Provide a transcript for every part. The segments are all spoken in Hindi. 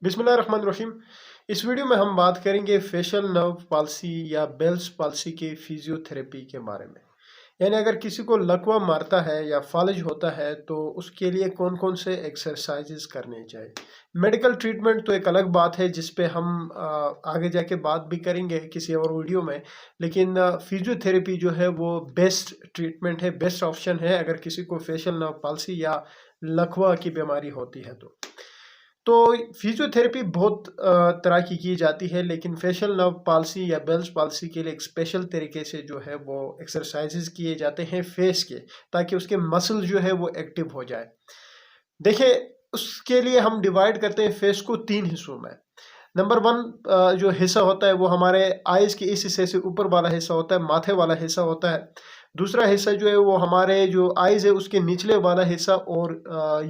बिस्मिल्लाहिर्रहमानिर्रहीम। इस वीडियो में हम बात करेंगे फेशियल नर्व पाल्सी या बेल्स पाल्सी के फिजियोथेरेपी के बारे में। यानी अगर किसी को लकवा मारता है या फालिज होता है तो उसके लिए कौन कौन से एक्सरसाइजेस करने चाहिए। मेडिकल ट्रीटमेंट तो एक अलग बात है जिस पे हम आगे जाके बात भी करेंगे किसी और वीडियो में। लेकिन फिजियोथेरेपी जो है वो बेस्ट ट्रीटमेंट है, बेस्ट ऑप्शन है अगर किसी को फेशियल नर्व पाल्सी या लकवा की बीमारी होती है तो फिजियोथेरेपी बहुत तरह की जाती है, लेकिन फेशियल नर्व पाल्सी या बेल्स पाल्सी के लिए एक स्पेशल तरीके से जो है वो एक्सरसाइजेज किए जाते हैं फेस के, ताकि उसके मसल जो है वो एक्टिव हो जाए। देखिए, उसके लिए हम डिवाइड करते हैं फेस को 3 हिस्सों में। नंबर 1 जो हिस्सा होता है वो हमारे आइज़ के इस हिस्से से ऊपर वाला हिस्सा होता है, माथे वाला हिस्सा होता है। दूसरा हिस्सा जो है वो हमारे जो आइज़ है उसके निचले वाला हिस्सा और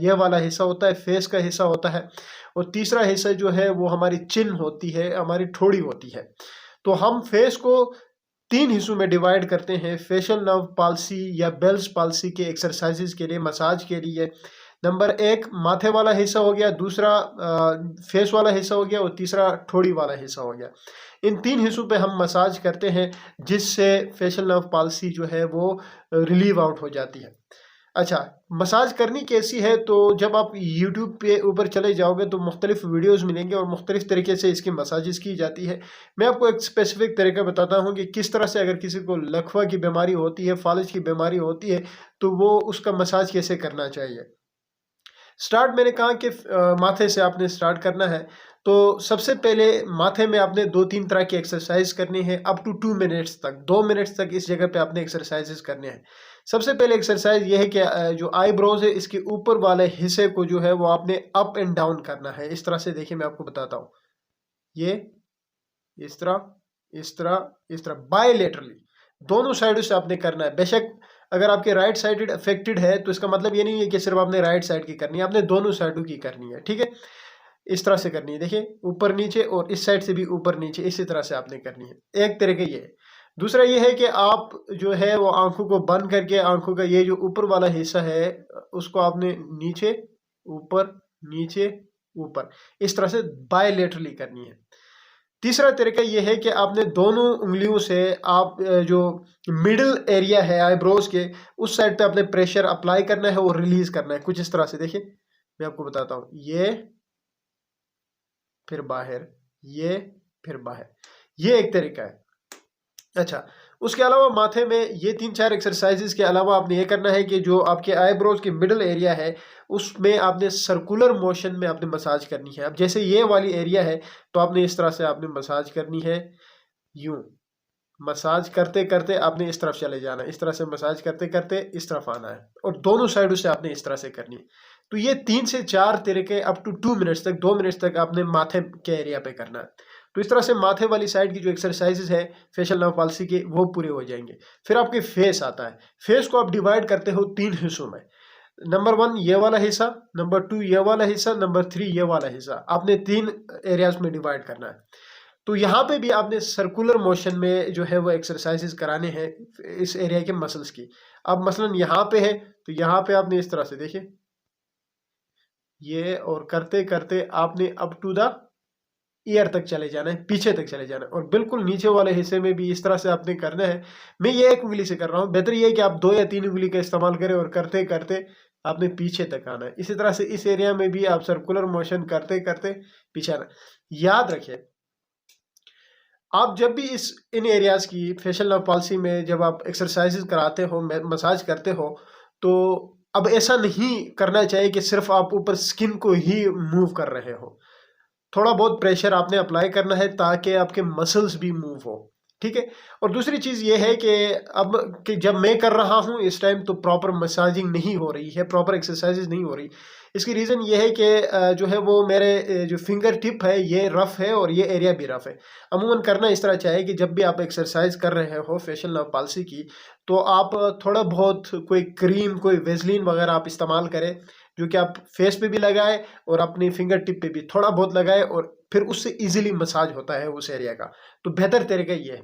ये वाला हिस्सा होता है, फेस का हिस्सा होता है। और तीसरा हिस्सा जो है वो हमारी चिन होती है, हमारी ठोड़ी होती है। तो हम फेस को 3 हिस्सों में डिवाइड करते हैं फेशियल नर्व पाल्सी या बेल्स पाल्सी के एक्सरसाइजेज के लिए, मसाज के लिए। नंबर 1 माथे वाला हिस्सा हो गया, दूसरा फेस वाला हिस्सा हो गया और तीसरा ठोड़ी वाला हिस्सा हो गया। इन 3 हिस्सों पे हम मसाज करते हैं जिससे फेशियल नर्व पाल्सी जो है वो रिलीव आउट हो जाती है। अच्छा, मसाज करनी कैसी है? तो जब आप यूट्यूब पे ऊपर चले जाओगे तो मुख्तलिफ वीडियोस मिलेंगे और मुख्तलिफ तरीके से इसकी मसाजेस की जाती है। मैं आपको एक स्पेसिफिक तरीका बताता हूँ कि किस तरह से अगर किसी को लकवा की बीमारी होती है, फालिज की बीमारी होती है, तो वो उसका मसाज कैसे करना चाहिए। स्टार्ट मैंने कहा कि माथे से आपने स्टार्ट करना है। तो सबसे पहले माथे में आपने 2-3 तरह की एक्सरसाइज करनी है अप टू 2 मिनट्स तक। 2 मिनट्स तक इस जगह पे आपने एक्सरसाइजेस करने हैं। सबसे पहले एक्सरसाइज ये है कि जो आईब्रोज है इसके ऊपर वाले हिस्से को जो है वो आपने अप एंड डाउन करना है। इस तरह से देखिए, मैं आपको बताता हूँ। ये इस तरह, इस तरह, इस तरह बायलेटरली दोनों साइडों से आपने करना है। बेशक अगर आपके राइट साइडेड अफेक्टेड है तो इसका मतलब ये नहीं है कि सिर्फ आपने राइट साइड की करनी है, आपने दोनों साइडों की करनी है। ठीक है, इस तरह से करनी है। देखिए, ऊपर नीचे और इस साइड से भी ऊपर नीचे, इसी तरह से आपने करनी है। एक तरीके ये है। दूसरा ये है कि आप जो है वो आंखों को बंद करके आंखों का ये जो ऊपर वाला हिस्सा है उसको आपने नीचे ऊपर नीचे ऊपर इस तरह से बायलेटरली करनी है। तीसरा तरीका ये है कि आपने दोनों उंगलियों से आप जो मिडिल एरिया है आईब्रोज के उस साइड पे आपने प्रेशर अप्लाई करना है और रिलीज करना है कुछ इस तरह से। देखिए, मैं आपको बताता हूँ। ये फिर बाहर, ये फिर बाहर, ये एक तरीका है। अच्छा, उसके अलावा माथे में ये 3-4 एक्सरसाइजेज के अलावा आपने ये करना है कि जो आपके आईब्रोज की मिडिल एरिया है उसमें आपने सर्कुलर मोशन में आपने मसाज करनी है। अब जैसे ये वाली एरिया है तो आपने इस तरह से आपने मसाज करनी है। यूं मसाज करते करते आपने इस तरफ चले जाना है, इस तरह से मसाज करते करते इस तरफ आना है और दोनों साइडों से आपने इस तरह से करनी है। तो ये 3 से 4 तरीके अप टू 2 मिनट्स तक, 2 मिनट्स तक आपने माथे के एरिया पे करना है। तो इस तरह से माथे वाली साइड की जो एक्सरसाइजेज है फेशियल नर्व पाल्सी के वो पूरे हो जाएंगे। फिर आपके फेस आता है। फेस को आप डिवाइड करते हो 3 हिस्सों में। नंबर 1 ये वाला हिस्सा, नंबर 2 ये वाला हिस्सा, नंबर 3 ये वाला हिस्सा, आपने 3 एरियाज में डिवाइड करना है। तो यहाँ पे भी आपने सर्कुलर मोशन में जो है वो एक्सरसाइजेस कराने हैं इस एरिया के मसल्स की। अब मसलन यहाँ पे है तो यहाँ पे आपने इस तरह से देखिए ये, और करते करते आपने अप टू द ईयर तक चले जाना है, पीछे तक चले जाना है। और बिल्कुल नीचे वाले हिस्से में भी इस तरह से आपने करना है। मैं ये एक उंगली से कर रहा हूँ, बेहतर ये है कि आप 2 या 3 उंगली का इस्तेमाल करें और करते करते आपने पीछे तक आना है। इसी तरह से इस एरिया में भी आप सर्कुलर मोशन करते करते पीछे आना। याद रखिए, आप जब भी इन एरियाज की फेशियल नर्व पॉलिसी में जब आप एक्सरसाइजेज कराते हो, मसाज करते हो, तो अब ऐसा नहीं करना चाहिए कि सिर्फ आप ऊपर स्किन को ही मूव कर रहे हो। थोड़ा बहुत प्रेशर आपने अप्लाई करना है ताकि आपके मसल्स भी मूव हो। ठीक है। और दूसरी चीज़ ये है कि अब कि जब मैं कर रहा हूँ इस टाइम तो प्रॉपर मसाजिंग नहीं हो रही है, प्रॉपर एक्सरसाइजेज नहीं हो रही। इसकी रीज़न ये है कि जो है वो मेरे जो फिंगर टिप है ये रफ़ है और ये एरिया भी रफ़ है। अमूमन करना इस तरह चाहिए कि जब भी आप एक्सरसाइज कर रहे हो फेशियल नर्व पाल्सी की, तो आप थोड़ा बहुत कोई क्रीम, कोई वेजलिन वगैरह आप इस्तेमाल करें, जो कि आप फेस पे भी लगाए और अपनी फिंगर टिप पे भी थोड़ा बहुत लगाए, और फिर उससे इजीली मसाज होता है उस एरिया का। तो बेहतर तरीका ये है।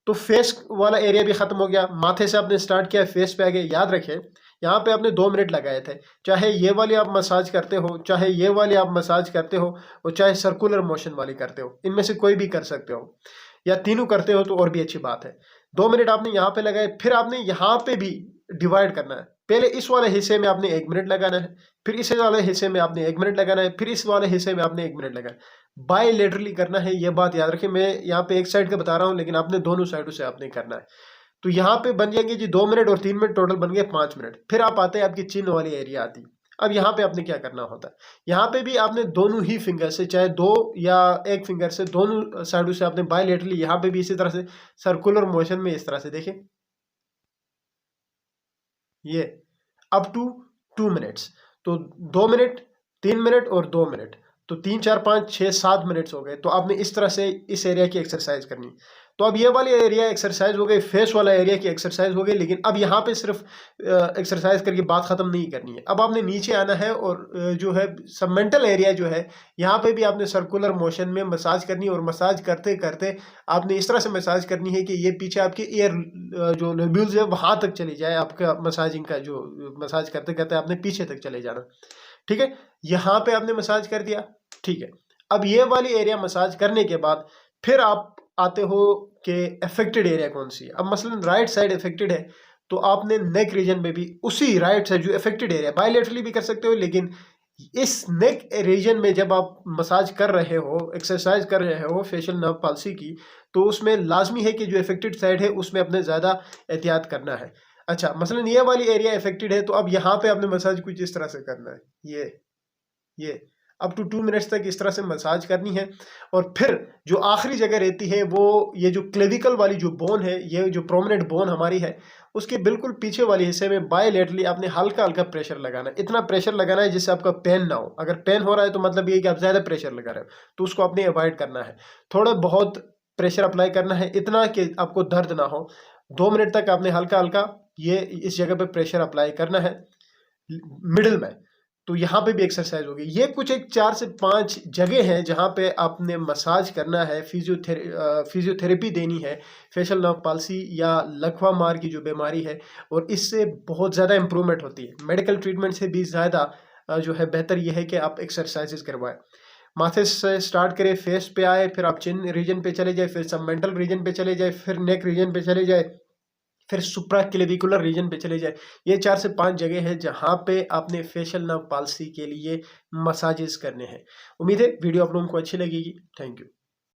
तो फेस वाला एरिया भी ख़त्म हो गया, माथे से आपने स्टार्ट किया, फेस पे आ गए। याद रखें, यहाँ पे आपने 2 मिनट लगाए थे। चाहे ये वाली आप मसाज करते हो, चाहे ये वाली आप मसाज करते हो, और चाहे सर्कुलर मोशन वाली करते हो, इनमें से कोई भी कर सकते हो, या तीनों करते हो तो और भी अच्छी बात है। 2 मिनट आपने यहाँ पे लगाए, फिर आपने यहाँ पे भी डिवाइड करना है। पहले इस वाले हिस्से में आपने 1 मिनट लगाना है, फिर इस वाले हिस्से में आपने 1 मिनट लगाना है, फिर इस वाले हिस्से में आपने 1 मिनट लगाना है। बायलेटरली करना है, ये बात याद रखें। मैं यहाँ पे एक साइड का बता रहा हूँ, लेकिन आपने दोनों साइडों से आपने करना है। तो यहाँ पे बन जाएंगे जी 2 मिनट और 3 मिनट, टोटल बन गए 5 मिनट। फिर आप आते हैं, आपकी चिन वाली एरिया आती। अब यहाँ पे आपने क्या करना होता है, यहाँ पे भी आपने दोनों ही फिंगर से, चाहे 2 या 1 फिंगर से, दोनों साइडों से आपने बायलेटरली, यहाँ पे भी इसी तरह से सर्कुलर मोशन में इस तरह से देखें, ये अप टू 2 मिनट्स। तो 2 मिनट, 3 मिनट और 2 मिनट, तो 3 4 5 6 7 मिनट्स हो गए। तो आपने इस तरह से इस एरिया की एक्सरसाइज करनी। तो अब ये वाली एरिया एक्सरसाइज हो गई, फेस वाला एरिया की एक्सरसाइज हो गई। लेकिन अब यहाँ पे सिर्फ एक्सरसाइज करके बात खत्म नहीं करनी है। अब आपने नीचे आना है और जो है सबमेंटल एरिया जो है, यहाँ पे भी आपने सर्कुलर मोशन में मसाज करनी है। और मसाज करते करते आपने इस तरह से मसाज करनी है कि ये पीछे आपके ईयर जो लोब्यूल्स है वहां तक चली जाए। आपका मसाजिंग का जो मसाज करते करते आपने पीछे तक चले जाना। ठीक है, यहाँ पे आपने मसाज कर दिया। ठीक है, अब ये वाली एरिया मसाज करने के बाद फिर आप आते हो कि अफेक्टेड एरिया कौन सी है। अब मसलन राइट साइड अफेक्टेड है, तो आपने नेक रीजन में भी उसी राइट साइड जो अफेक्टेड एरिया, बायलेटरली भी कर सकते हो, लेकिन इस नेक रीजन में जब आप मसाज कर रहे हो, एक्सरसाइज कर रहे हो फेशियल नर्व पाल्सी की, तो उसमें लाजमी है कि जो अफेक्टेड साइड है उसमें अपने ज़्यादा एहतियात करना है। अच्छा, मसलन ये वाली एरिया अफेक्टेड है, तो अब यहाँ पे आपने मसाज कुछ इस तरह से करना है, ये अप टू 2 मिनट्स तक इस तरह से मसाज करनी है। और फिर जो आखिरी जगह रहती है वो ये जो क्लेविकल वाली जो बोन है, ये जो प्रोमिनेंट बोन हमारी है, उसके बिल्कुल पीछे वाले हिस्से में बायलेटरली आपने हल्का हल्का प्रेशर लगाना है। इतना प्रेशर लगाना है जिससे आपका पेन ना हो। अगर पेन हो रहा है तो मतलब ये कि आप ज़्यादा प्रेशर लगा रहे हो, तो उसको आपने अवॉइड करना है। थोड़ा बहुत प्रेशर अप्लाई करना है, इतना कि आपको दर्द ना हो। 2 मिनट तक आपने हल्का हल्का ये इस जगह पे प्रेशर अप्लाई करना है मिडिल में। तो यहाँ पे भी एक्सरसाइज होगी। ये कुछ एक 4 से 5 जगह हैं जहाँ पे आपने मसाज करना है, फिजियोथेरेपी देनी है फेशियल नर्व पाल्सी या लकवा मार की जो बीमारी है। और इससे बहुत ज़्यादा इम्प्रूवमेंट होती है। मेडिकल ट्रीटमेंट से भी ज़्यादा जो है बेहतर यह है कि आप एक्सरसाइजेस करवाएं। माथे से स्टार्ट करें, फेस पे आए, फिर आप चिन रीजन पे चले जाए, फिर सबमेंटल रीजन पे चले जाए, फिर नेक रीजन पे चले जाए, फिर सुप्रा क्लेविकुलर रीजन पे चले जाए। ये 4 से 5 जगह है जहाँ पे आपने फेशियल नर्व पाल्सी के लिए मसाजेस करने हैं। उम्मीद है वीडियो आप लोगों को अच्छी लगेगी। Thank you.